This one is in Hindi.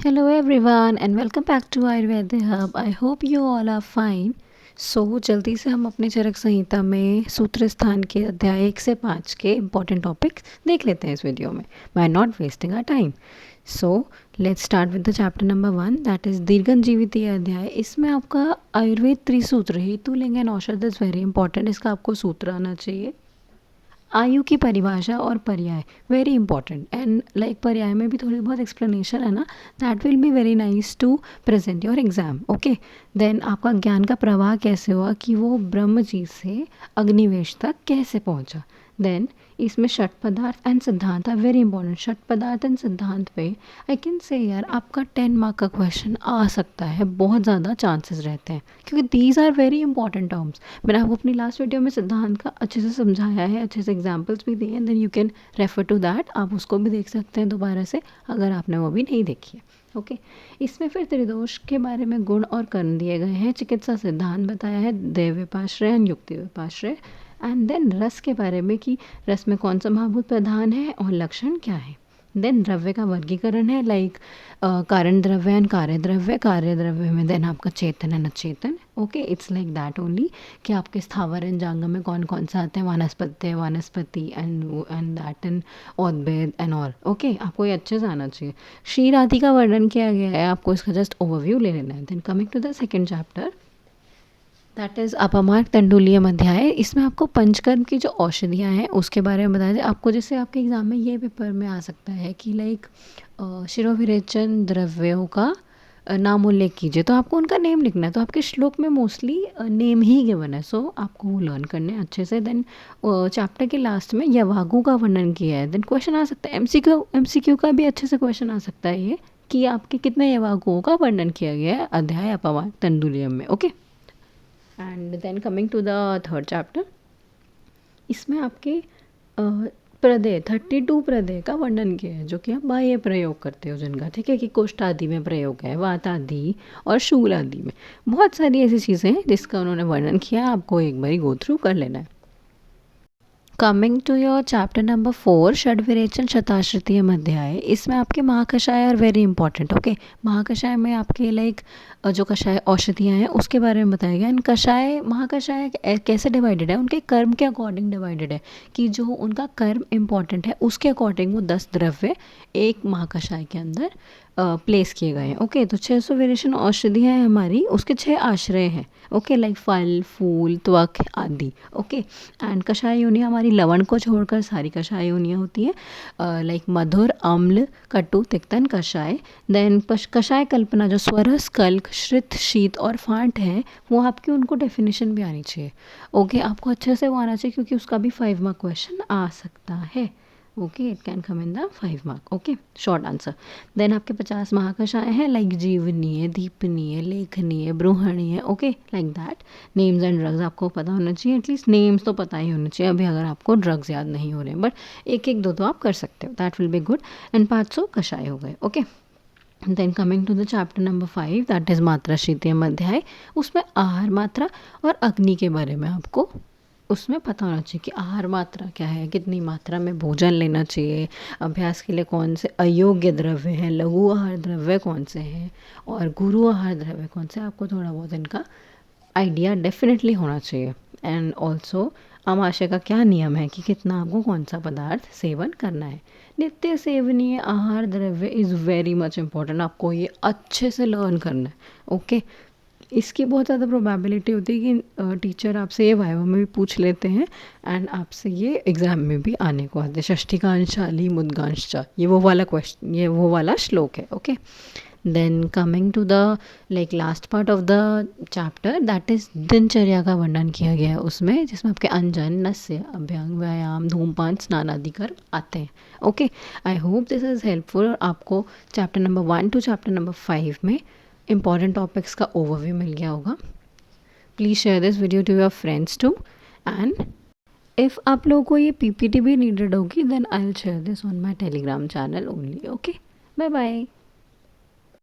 Hello everyone and welcome back to Ayurveda Hub. I hope you all are fine. जल्दी से हम अपने चरक संहिता में सूत्र स्थान के अध्याय 1 से 5 के इम्पॉर्टेंट टॉपिक्स देख लेते हैं इस वीडियो में by not wasting our time. Let's start with the chapter number 1 that is दीर्घन जीवितीय अध्याय. इसमें आपका आयुर्वेद त्रिसूत्र हेतु लिंग एंड औषध इज़ वेरी इंपॉर्टेंट. इसका आपको सूत्र आना चाहिए. आयु की परिभाषा और पर्याय वेरी इंपॉर्टेंट एंड लाइक पर्याय में भी थोड़ी बहुत एक्सप्लेनेशन है ना, that will be very nice to present your exam. Okay, then आपका ज्ञान का प्रवाह कैसे हुआ कि वो ब्रह्म जी से अग्निवेश तक कैसे पहुंचा. देन इसमें षट पदार्थ एंड सिद्धांत है वेरी इंपॉर्टेंट. षट पदार्थ एंड सिद्धांत पे आई कैन से यार आपका 10 मार्क का क्वेश्चन आ सकता है, बहुत ज़्यादा चांसेस रहते हैं क्योंकि these are very important terms. मैंने आपको अपनी लास्ट वीडियो में सिद्धांत का अच्छे से समझाया है, अच्छे से एग्जाम्पल्स भी दिए हैं. Then you can refer to that. आप उसको भी देख सकते हैं दोबारा से अगर आपने वो भी नहीं देखी है. ओके इसमें फिर त्रिदोष के बारे में गुण और कर्म दिए गए हैं. चिकित्सा सिद्धांत बताया है, दैव्यपाश्रय एंड युक्ति व्यपाश्रय. एंड देन रस के बारे में कि रस में कौन सा महाभूत प्रधान है और लक्षण क्या है. देन द्रव्य का वर्गीकरण है लाइक कारण द्रव्य एंड कार्य द्रव्य. कार्य द्रव्य में देन आपका चेतन एंड अचेतन. Okay it's like that only कि आपके स्थावर एंड जांग में कौन कौन सा आते हैं. वनस्पति एंड दैट एंड उद्भिद एंड ऑल. ओके आपको ये अच्छे से आना चाहिए. क्षीर आदि का वर्णन किया गया है, आपको इसका जस्ट ओवरव्यू ले लेना है. Then coming to the second chapter that is अपमार्ग तंडुलियम अध्याय. इसमें आपको पंचकर्म की जो औषधियाँ हैं उसके बारे में बताया जाए आपको. जैसे आपके एग्जाम में ये पेपर में आ सकता है कि लाइक शिरोविरेचन द्रव्यों का नाम उल्लेख कीजिए, तो आपको उनका नेम लिखना है. तो आपके श्लोक में मोस्टली नेम ही गिवन है, सो आपको वो लर्न करने हैं अच्छे से. देन चैप्टर के लास्ट में यवागु का वर्णन किया है. देन क्वेश्चन आ सकता है एमसीक्यू का भी अच्छे से क्वेश्चन आ सकता है ये कि आपके कितने यवागुओं का वर्णन किया गया है अध्याय अपमार्ग तंडुलियम में. Okay and then coming to the third chapter, इसमें आपके प्रदेय 32 प्रदेय का वर्णन किया है जो कि आप बाह्य प्रयोग करते हो जिनका. ठीक है कि कुष्ठ आदि में प्रयोग है, वात आदि और शूल आदि में. बहुत सारी ऐसी चीज़ें हैं जिसका उन्होंने वर्णन किया है, आपको एक बारी गो थ्रू कर लेना है. Coming to your chapter number 4 षड्विरेचन शताश्रुतीय अध्याय. इसमें आपके महाकषाय आर वेरी इंपॉर्टेंट. ओके महाकषाय में आपके लाइक जो कषाय औषधियाँ हैं उसके बारे में बताया गया. एंड कषाय महाकषाय कैसे डिवाइडेड है, उनके कर्म के अकॉर्डिंग डिवाइडेड है कि जो उनका कर्म इंपॉर्टेंट है उसके अकॉर्डिंग वो 10 द्रव्य एक महाकषाय के अंदर प्लेस किए गए हैं. ओके तो 600 वेरिएशन औषधियाँ हैं हमारी, उसके 6 आश्रय हैं. ओके लाइक फल फूल त्वक आदि. ओके एंड कषाय योनियाँ हमारी लवण को छोड़कर सारी कषाय योनियाँ होती हैं लाइक मधुर अम्ल कटु तिक्तन कषाय. देन कषाय कल्पना जो स्वरस कल्क श्रित शीत और फांट है वो आपकी उनको डेफिनेशन भी आनी चाहिए. ओके आपको अच्छे से वो आना चाहिए क्योंकि उसका भी 5 मार्क क्वेश्चन आ सकता है. Okay it can come in the 5 mark. Okay short answer. Then आपके 50 महाकषाय हैं लाइक जीवनीय दीपनीय लेखनीय ब्रूहणीय. Okay like that. Names and drugs आपको पता होना चाहिए, एटलीस्ट नेम्स तो पता ही होने चाहिए अभी अगर आपको ड्रग्स याद नहीं हो रहे हैं, बट एक एक दो आप कर सकते हो, that will be good. And 500 कषाय हो गए. Okay then coming to the chapter number 5 that is मात्रा शीतयम अध्याय. उसमें आहार मात्रा और अग्नि के बारे में आपको उसमें पता होना चाहिए कि आहार मात्रा क्या है, कितनी मात्रा में भोजन लेना चाहिए, अभ्यास के लिए कौन से अयोग्य द्रव्य हैं, लघु आहार द्रव्य कौन से हैं और गुरु आहार द्रव्य कौन से. आपको थोड़ा बहुत इनका आइडिया डेफिनेटली होना चाहिए. एंड ऑल्सो आमाशय का क्या नियम है कि कितना आपको कौन सा पदार्थ सेवन करना है. नित्य सेवनीय आहार द्रव्य इज़ वेरी मच इम्पॉर्टेंट. आपको ये अच्छे से लर्न करना है. ओके इसकी बहुत ज़्यादा प्रोबेबिलिटी होती है कि टीचर आपसे ये वाइवा में भी पूछ लेते हैं एंड आपसे ये एग्ज़ाम में भी आने को आते हैं. षष्ठिकांशाली मुद्गांशा ये वो वाला क्वेश्चन, ये वो वाला श्लोक है. Okay then coming to the like last part of the chapter that is दिनचर्या का वर्णन किया गया है उसमें, जिसमें आपके अंजन नस्य अभ्यंग व्यायाम धूमपान स्नान आदि कर्म आते हैं. Okay I hope this is helpful. और आपको chapter number 1 to chapter number 5 में इंपॉर्टेंट टॉपिक्स का ओवरव्यू मिल गया होगा. Please share this video to your friends too. And if आप लोगों को ये पीपीटी भी नीडेड होगी then I will share this on my Telegram channel only. Okay bye bye.